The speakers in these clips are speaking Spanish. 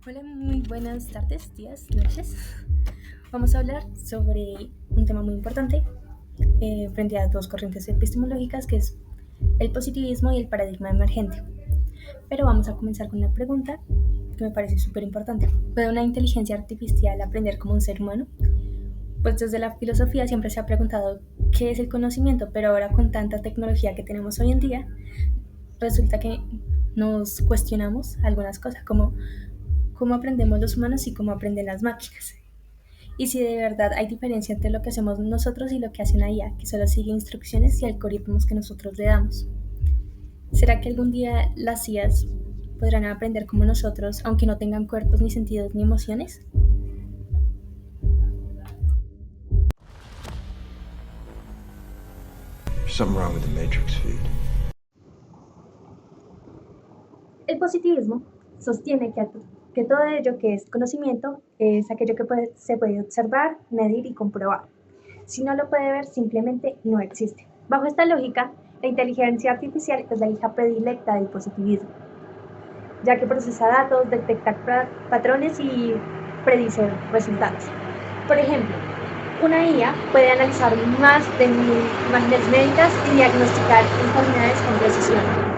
Hola, muy buenas tardes, días, noches. Vamos a hablar sobre un tema muy importante frente a dos corrientes epistemológicas que es el positivismo y el paradigma emergente. Pero vamos a comenzar con una pregunta que me parece súper importante. ¿Puede una inteligencia artificial aprender como un ser humano? Pues desde la filosofía siempre se ha preguntado qué es el conocimiento, pero ahora con tanta tecnología que tenemos hoy en día, resulta que nos cuestionamos algunas cosas como cómo aprendemos los humanos y cómo aprenden las máquinas. Y si de verdad hay diferencia entre lo que hacemos nosotros y lo que hace una IA, que solo sigue instrucciones y algoritmos que nosotros le damos. ¿Será que algún día las IAs podrán aprender como nosotros, aunque no tengan cuerpos, ni sentidos, ni emociones? Something wrong with the matrix feed. El positivismo sostiene que todo ello que es conocimiento es aquello que se puede observar, medir y comprobar. Si no lo puede ver, simplemente no existe. Bajo esta lógica, la inteligencia artificial es la hija predilecta del positivismo, ya que procesa datos, detecta patrones y predice resultados. Por ejemplo, una IA puede analizar más de 1000 imágenes médicas y diagnosticar enfermedades con precisión.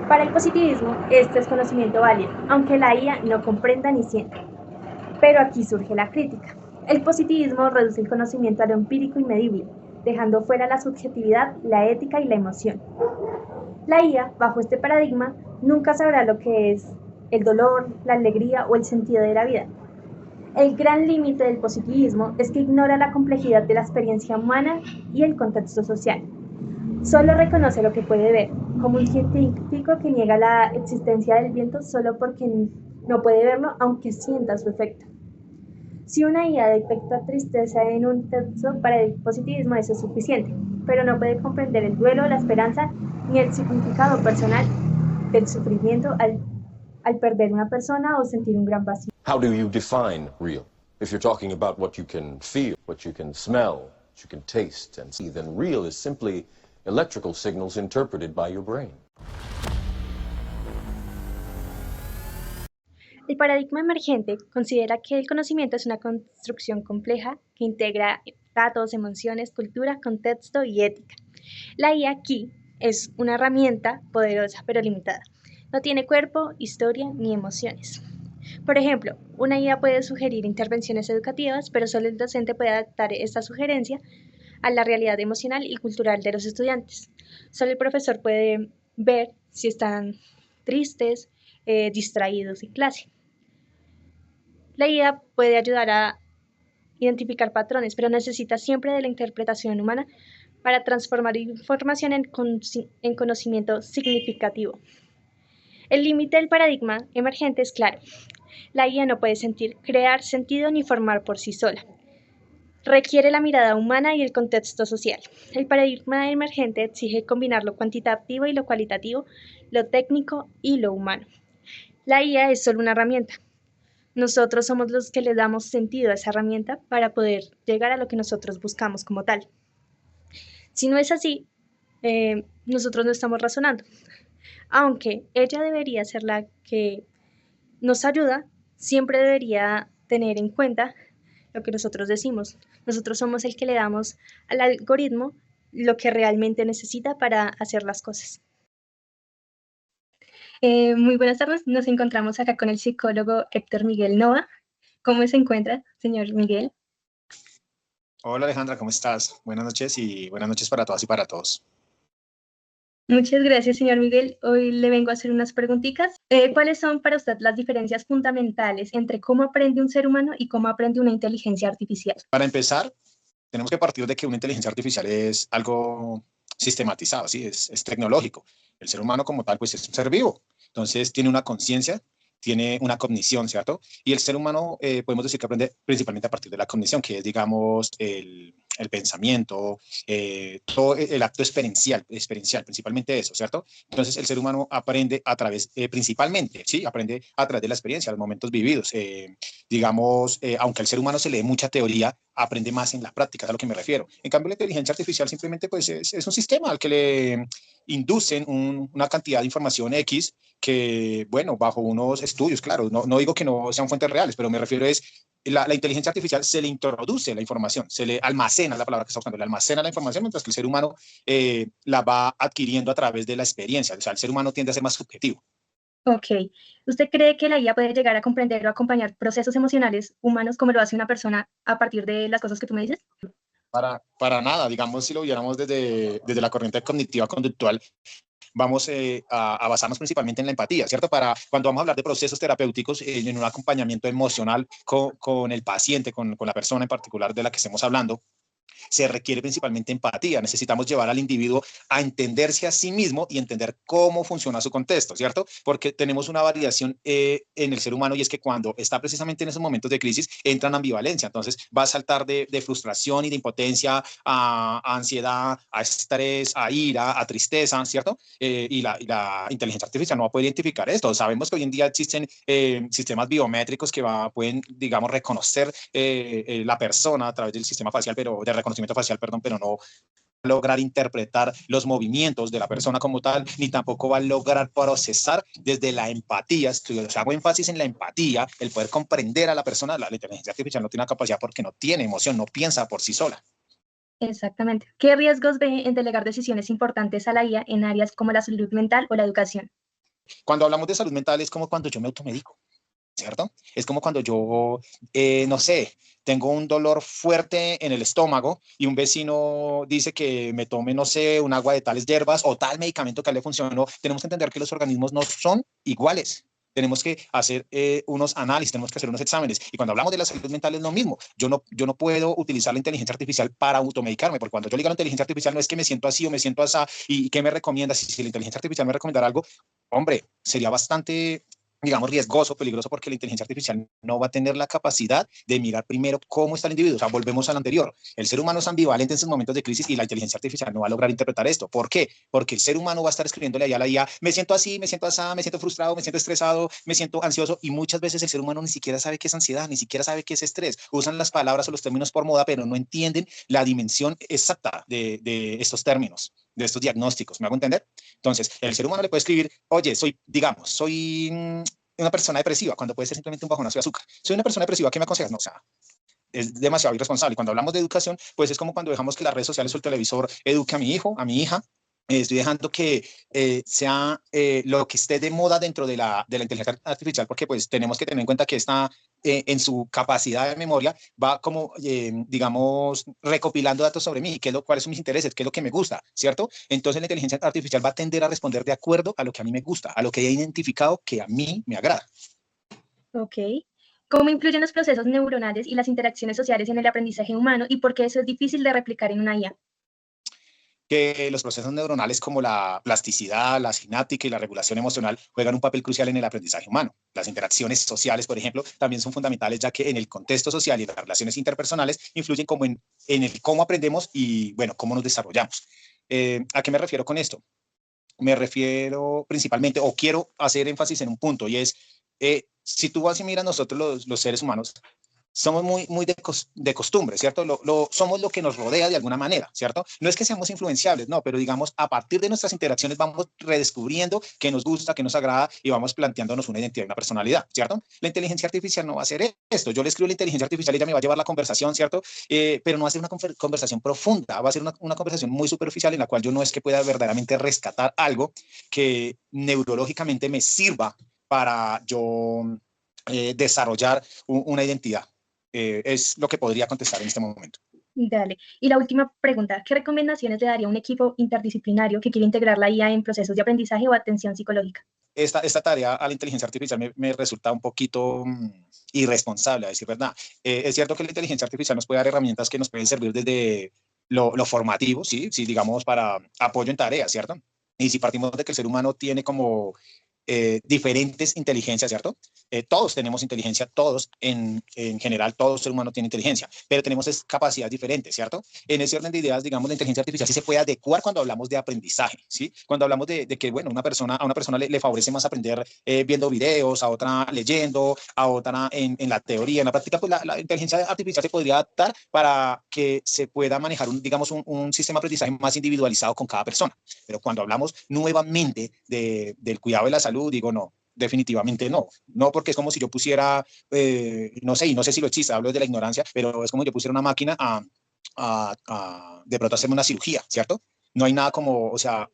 Para el positivismo, este es conocimiento válido, aunque la IA no comprenda ni sienta. Pero aquí surge la crítica. El positivismo reduce el conocimiento a lo empírico y medible, dejando fuera la subjetividad, la ética y la emoción. La IA, bajo este paradigma, nunca sabrá lo que es el dolor, la alegría o el sentido de la vida. El gran límite del positivismo es que ignora la complejidad de la experiencia humana y el contexto social. Solo reconoce lo que puede ver, como un científico que niega la existencia del viento solo porque no puede verlo aunque sienta su efecto. Si una IA detecta tristeza en un texto, para el positivismo eso es suficiente, pero no puede comprender el duelo, la esperanza ni el significado personal del sufrimiento al perder una persona o sentir un gran vacío. How do you define real? If you're talking about what you can feel, what you can smell, what you can taste and see, then real is simply electrical signals interpreted by your brain. El paradigma emergente considera que el conocimiento es una construcción compleja que integra datos, emociones, cultura, contexto y ética. La IA aquí es una herramienta poderosa pero limitada. No tiene cuerpo, historia ni emociones. Por ejemplo, una IA puede sugerir intervenciones educativas, pero solo el docente puede adaptar esta sugerencia a la realidad emocional y cultural de los estudiantes. Solo el profesor puede ver si están tristes, distraídos en clase. La IA puede ayudar a identificar patrones, pero necesita siempre de la interpretación humana para transformar información en conocimiento significativo. El límite del paradigma emergente es claro. La IA no puede sentir, crear sentido ni formar por sí sola. Requiere la mirada humana y el contexto social. El paradigma emergente exige combinar lo cuantitativo y lo cualitativo, lo técnico y lo humano. La IA es solo una herramienta. Nosotros somos los que le damos sentido a esa herramienta para poder llegar a lo que nosotros buscamos como tal. Si no es así, nosotros no estamos razonando. Aunque ella debería ser la que nos ayuda, siempre debería tener en cuenta lo que nosotros decimos. Nosotros somos el que le damos al algoritmo lo que realmente necesita para hacer las cosas. Muy buenas tardes, nos encontramos acá con el psicólogo Héctor Miguel Nova. ¿Cómo se encuentra, señor Miguel? Hola Alejandra, ¿cómo estás? Buenas noches y buenas noches para todas y para todos. Muchas gracias, señor Miguel. Hoy le vengo a hacer unas preguntitas. ¿Cuáles son para usted las diferencias fundamentales entre cómo aprende un ser humano y cómo aprende una inteligencia artificial? Para empezar, tenemos que partir de que una inteligencia artificial es algo sistematizado, ¿sí? Es tecnológico. El ser humano como tal, pues es un ser vivo. Entonces tiene una conciencia, tiene una cognición, ¿cierto? Y el ser humano podemos decir que aprende principalmente a partir de la cognición, que es, digamos, el pensamiento, todo el acto experiencial, principalmente eso, ¿cierto? Entonces el ser humano aprende a través, principalmente, ¿sí? Aprende a través de la experiencia, los momentos vividos. Digamos, aunque al ser humano se lee mucha teoría, aprende más en la práctica, es a lo que me refiero. En cambio, la inteligencia artificial simplemente pues, es un sistema al que le inducen una cantidad de información X que, bueno, bajo unos estudios, claro, no digo que no sean fuentes reales, pero me refiero es la inteligencia artificial se le introduce la información, se le almacena, la palabra que está buscando, le almacena la información, mientras que el ser humano la va adquiriendo a través de la experiencia. O sea, el ser humano tiende a ser más subjetivo. Ok. ¿Usted cree que la IA puede llegar a comprender o acompañar procesos emocionales humanos como lo hace una persona a partir de las cosas que tú me dices? Para nada, digamos, si lo viéramos desde la corriente cognitiva conductual, vamos a basarnos principalmente en la empatía, ¿cierto? Para cuando vamos a hablar de procesos terapéuticos en un acompañamiento emocional con el paciente, con la persona en particular de la que estemos hablando, se requiere principalmente empatía. Necesitamos llevar al individuo a entenderse a sí mismo y entender cómo funciona su contexto, ¿cierto? Porque tenemos una variación en el ser humano y es que cuando está precisamente en esos momentos de crisis, entra en ambivalencia. Entonces va a saltar de frustración y de impotencia a ansiedad, a estrés, a ira, a tristeza, ¿cierto? Y la inteligencia artificial no va a poder identificar esto. Sabemos que hoy en día existen sistemas biométricos que pueden, digamos, reconocer la persona a través del sistema facial, pero de reconocimiento facial, perdón, pero no lograr interpretar los movimientos de la persona como tal, ni tampoco va a lograr procesar desde la empatía. O sea, hago énfasis en la empatía, el poder comprender a la persona. La inteligencia artificial no tiene la capacidad porque no tiene emoción, no piensa por sí sola. Exactamente. ¿Qué riesgos ve en delegar decisiones importantes a la IA en áreas como la salud mental o la educación? Cuando hablamos de salud mental es como cuando yo me automedico, ¿cierto? Es como cuando yo, no sé, tengo un dolor fuerte en el estómago y un vecino dice que me tome, no sé, un agua de tales hierbas o tal medicamento que le funcionó. Tenemos que entender que los organismos no son iguales. Tenemos que hacer unos análisis, tenemos que hacer unos exámenes. Y cuando hablamos de la salud mental es lo mismo. Yo no puedo utilizar la inteligencia artificial para automedicarme, porque cuando yo digo la inteligencia artificial no es que me siento así o me siento así y qué me recomienda. Si la inteligencia artificial me recomendara algo, hombre, sería bastante, digamos, riesgoso, peligroso, porque la inteligencia artificial no va a tener la capacidad de mirar primero cómo está el individuo. O sea, volvemos al anterior. El ser humano es ambivalente en sus momentos de crisis y la inteligencia artificial no va a lograr interpretar esto. ¿Por qué? Porque el ser humano va a estar escribiéndole allá a la IA, me siento así, me siento así, me siento frustrado, me siento estresado, me siento ansioso, y muchas veces el ser humano ni siquiera sabe qué es ansiedad, ni siquiera sabe qué es estrés. Usan las palabras o los términos por moda, pero no entienden la dimensión exacta de estos términos, de estos diagnósticos. ¿Me hago entender? Entonces, el ser humano le puede escribir, oye, soy una persona depresiva, cuando puede ser simplemente un bajonazo de azúcar. Soy una persona depresiva, ¿qué me aconsejas? No, o sea, es demasiado irresponsable. Y cuando hablamos de educación, pues es como cuando dejamos que las redes sociales o el televisor eduque a mi hijo, a mi hija. Estoy dejando que sea lo que esté de moda dentro de la inteligencia artificial, porque pues tenemos que tener en cuenta que está en su capacidad de memoria, va como, digamos, recopilando datos sobre mí, cuáles son mis intereses, qué es lo que me gusta, ¿cierto? Entonces la inteligencia artificial va a tender a responder de acuerdo a lo que a mí me gusta, a lo que he identificado que a mí me agrada. Ok. ¿Cómo influyen los procesos neuronales y las interacciones sociales en el aprendizaje humano y por qué eso es difícil de replicar en una IA? Que los procesos neuronales como la plasticidad, la sináptica y la regulación emocional juegan un papel crucial en el aprendizaje humano. Las interacciones sociales, por ejemplo, también son fundamentales, ya que en el contexto social y las relaciones interpersonales influyen como en el cómo aprendemos y, bueno, cómo nos desarrollamos. ¿A qué me refiero con esto? Me refiero principalmente, o quiero hacer énfasis en un punto, y es, si tú vas y miras nosotros los seres humanos, somos muy de costumbre, ¿cierto? Somos lo que nos rodea de alguna manera, ¿cierto? No es que seamos influenciables, no, pero digamos, a partir de nuestras interacciones vamos redescubriendo qué nos gusta, qué nos agrada y vamos planteándonos una identidad y una personalidad, ¿cierto? La inteligencia artificial no va a hacer esto. Yo le escribo a la inteligencia artificial y ella me va a llevar la conversación, ¿cierto? Pero no va a ser una conversación profunda, va a ser una conversación muy superficial en la cual yo no es que pueda verdaderamente rescatar algo que neurológicamente me sirva para yo desarrollar una identidad. Es lo que podría contestar en este momento. Dale. Y la última pregunta, ¿qué recomendaciones le daría a un equipo interdisciplinario que quiere integrar la IA en procesos de aprendizaje o atención psicológica? Esta tarea a la inteligencia artificial me resulta un poquito irresponsable, a decir verdad. Es cierto que la inteligencia artificial nos puede dar herramientas que nos pueden servir desde lo formativo, ¿sí? Sí, digamos, para apoyo en tareas, ¿cierto? Y si partimos de que el ser humano tiene como diferentes inteligencias, ¿cierto? Todos tenemos inteligencia, todos, en general, todo ser humano tiene inteligencia, pero tenemos capacidades diferentes, ¿cierto? En ese orden de ideas, digamos, la inteligencia artificial sí se puede adecuar cuando hablamos de aprendizaje, ¿sí? Cuando hablamos de que, bueno, a una persona le favorece más aprender viendo videos, a otra leyendo, a otra en la teoría, en la práctica, pues la inteligencia artificial se podría adaptar para que se pueda manejar, digamos, un sistema de aprendizaje más individualizado con cada persona. Pero cuando hablamos nuevamente del cuidado de la salud, digo, no, definitivamente no. No, porque es como si yo pusiera, no sé, y no sé si lo existe, hablo de la ignorancia, pero es como si yo pusiera una máquina de pronto hacerme una cirugía, ¿cierto? No hay nada como, o sea,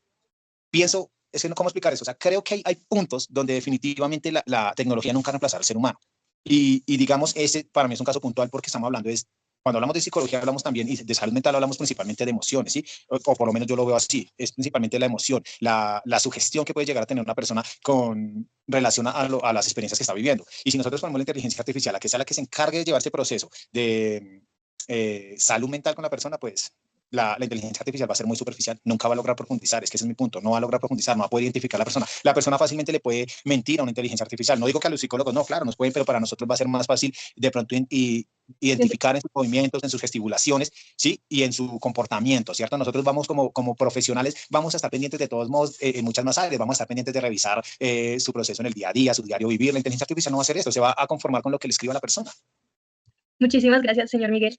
pienso, es que no cómo explicar eso, o sea, creo que hay puntos donde definitivamente la tecnología nunca reemplazará al ser humano. Y digamos, ese para mí es un caso puntual porque estamos hablando es cuando hablamos de psicología hablamos también, y de salud mental hablamos principalmente de emociones, ¿sí? O por lo menos yo lo veo así, es principalmente la emoción, la sugestión que puede llegar a tener una persona con relación a las experiencias que está viviendo. Y si nosotros ponemos la inteligencia artificial, a que sea la que se encargue de llevar ese proceso de salud mental con la persona, pues la inteligencia artificial va a ser muy superficial, nunca va a lograr profundizar, es que ese es mi punto, no va a lograr profundizar, no va a poder identificar a la persona. La persona fácilmente le puede mentir a una inteligencia artificial, no digo que a los psicólogos, no, claro, nos pueden, pero para nosotros va a ser más fácil de pronto identificar en sus movimientos, en sus gesticulaciones, ¿sí? Y en su comportamiento, ¿cierto? Nosotros vamos como profesionales, vamos a estar pendientes de todos modos en muchas más áreas, vamos a estar pendientes de revisar su proceso en el día a día, su diario vivir. La inteligencia artificial no va a hacer esto, se va a conformar con lo que le escriba la persona. Muchísimas gracias, señor Miguel.